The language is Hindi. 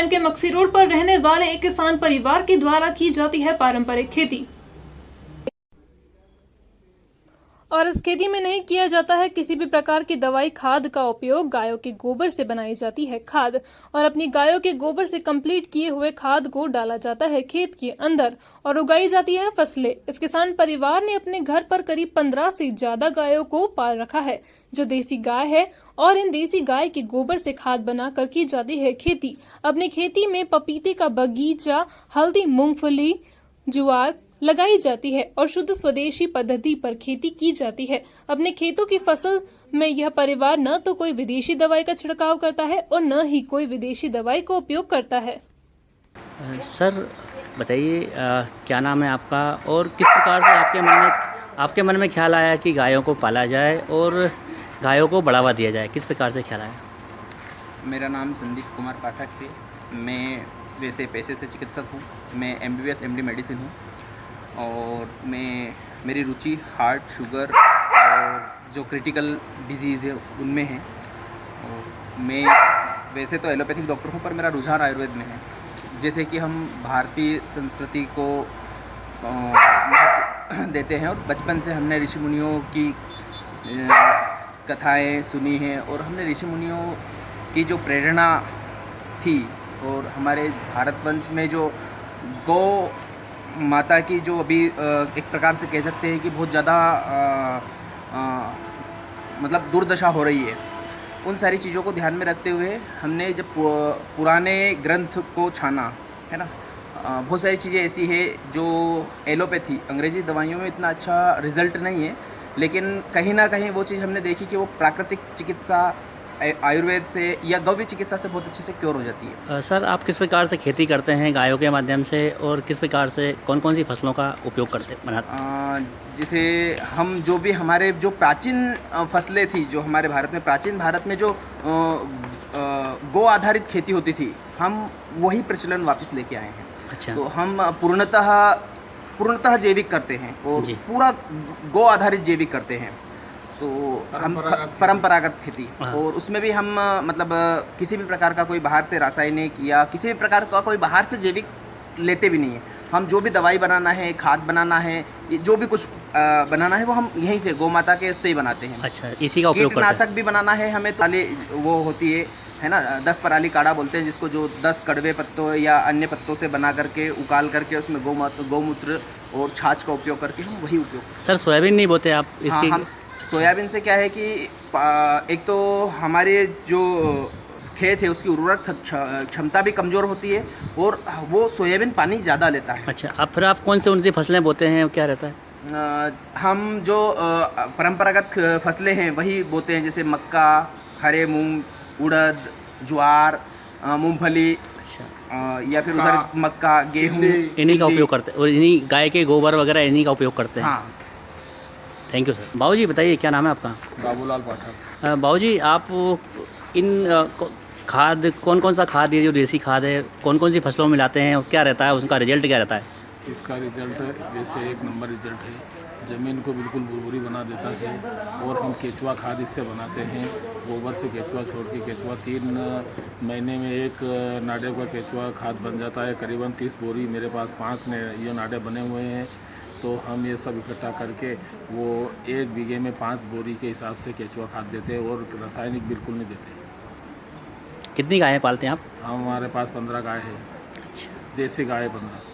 शहर के मक्सी रोड पर रहने वाले एक किसान परिवार के द्वारा की जाती है पारंपरिक खेती और इस खेती में नहीं किया जाता है किसी भी प्रकार की दवाई खाद का उपयोग। गायों के गोबर से बनाई जाती है खाद और अपनी गायों के गोबर से कंप्लीट किए हुए खाद को डाला जाता है खेत के अंदर और उगाई जाती है फसलें। इस किसान परिवार ने अपने घर पर करीब 15 से ज्यादा गायों को पाल रखा है जो देसी गाय है और इन देसी गाय के गोबर से खाद बनाकर की जाती है खेती। अपनी खेती में पपीते का बगीचा, हल्दी, मूंगफली, ज्वार लगाई जाती है और शुद्ध स्वदेशी पद्धति पर खेती की जाती है। अपने खेतों की फसल में यह परिवार न तो कोई विदेशी दवाई का छिड़काव करता है और न ही कोई विदेशी दवाई का उपयोग करता है। सर बताइए, क्या नाम है आपका और किस प्रकार से आपके मन में ख्याल आया कि गायों को पाला जाए और गायों को बढ़ावा दिया जाए? किस प्रकार से ख्याल आया? मेरा नाम संदीप कुमार पाठक है। मैं वैसे पेशे से चिकित्सक हूँ। मैं MBBS MD मेडिसिन हूँ और मेरी रुचि हार्ट, शुगर और जो क्रिटिकल डिजीज़ है उनमें है। और मैं वैसे तो एलोपैथिक डॉक्टर हूँ पर मेरा रुझान आयुर्वेद में है। जैसे कि हम भारतीय संस्कृति को महत्व देते हैं और बचपन से हमने ऋषि मुनियों की कथाएं सुनी हैं और हमने ऋषि मुनियों की जो प्रेरणा थी और हमारे भारतवंश में जो गौ माता की जो अभी एक प्रकार से कह सकते हैं कि बहुत ज़्यादा मतलब दुर्दशा हो रही है, उन सारी चीज़ों को ध्यान में रखते हुए हमने जब पुराने ग्रंथ को छाना है ना, बहुत सारी चीज़ें ऐसी है जो एलोपैथी अंग्रेजी दवाइयों में इतना अच्छा रिज़ल्ट नहीं है, लेकिन कहीं ना कहीं वो चीज़ हमने देखी कि वो प्राकृतिक चिकित्सा आयुर्वेद से या गव्य चिकित्सा से बहुत अच्छे से क्योर हो जाती है। सर आप किस प्रकार से खेती करते हैं गायों के माध्यम से और किस प्रकार से कौन कौन सी फसलों का उपयोग बनाते हैं? जैसे हम जो भी हमारे जो प्राचीन फसलें थी, जो हमारे भारत में प्राचीन भारत में जो गौ आधारित खेती होती थी, हम वही प्रचलन वापस लेके आए हैं। अच्छा। तो हम पूर्णतः जैविक करते हैं और पूरा गौ आधारित जैविक करते हैं। तो हम परंपरागत खेती और उसमें भी हम मतलब किसी भी प्रकार का कोई बाहर से रासायनिक या किसी भी प्रकार का कोई बाहर से जैविक लेते भी नहीं है। हम जो भी दवाई बनाना है, खाद बनाना है, जो भी कुछ बनाना है वो हम यहीं से गौ माता के से ही बनाते हैं। अच्छा, इसी का उपयोग करते हैं। कीटनाशक भी बनाना है हमें, ताली वो होती है ना, 10 पराली काढ़ा बोलते हैं जिसको, जो 10 कड़वे पत्तों या अन्य पत्तों से बना करके उकाल करके उसमें गौमूत्र और छाछ का उपयोग करके हम वही उपयोग। सर सोयाबीन नहीं बोते आप इसकी? हाँ, सोयाबीन से क्या है कि एक तो हमारे जो खेत है उसकी उर्वरक क्षमता भी कमज़ोर होती है और वो सोयाबीन पानी ज़्यादा लेता है। अच्छा, अब फिर आप कौन सी फसलें बोते हैं, क्या रहता है? हम जो परंपरागत फसलें हैं वही बोते हैं, जैसे मक्का, हरे मूंग, उड़द, ज्वार, मूंगफली। अच्छा। या फिर उधर मक्का, गेहूँ, इन्हीं का उपयोग करते हैं और इन्हीं गाय के गोबर वगैरह इन्हीं का उपयोग करते हैं। हाँ। Thank you sir. बाबू जी बताइए, क्या नाम है आपका? बाबूलाल पाठक। बाबू जी, आप इन खाद कौन कौन सा खाद है जो देसी खाद है, कौन कौन सी फसलों में मिलाते हैं और क्या रहता है, उसका रिजल्ट क्या रहता है? इसका रिजल्ट वैसे 1 नंबर रिजल्ट है। ज़मीन को बिल्कुल भुरभुरी बना देता है और हम केचुआ खाद इससे बनाते हैं। गोबर से केचुआ छोड़ के केचुआ 3 महीने में 1 नाडे का केचुआ खाद बन जाता है। करीबन 30 बोरी मेरे पास 5 ये नाडे बने हुए हैं। तो हम ये सब इकट्ठा करके वो 1 बीघे में 5 बोरी के हिसाब से केचुआ खाद देते हैं और रासायनिक बिल्कुल नहीं देते। कितनी गायें पालते हैं आप? हमारे पास 15 गाय है। अच्छा। देसी गाय 15।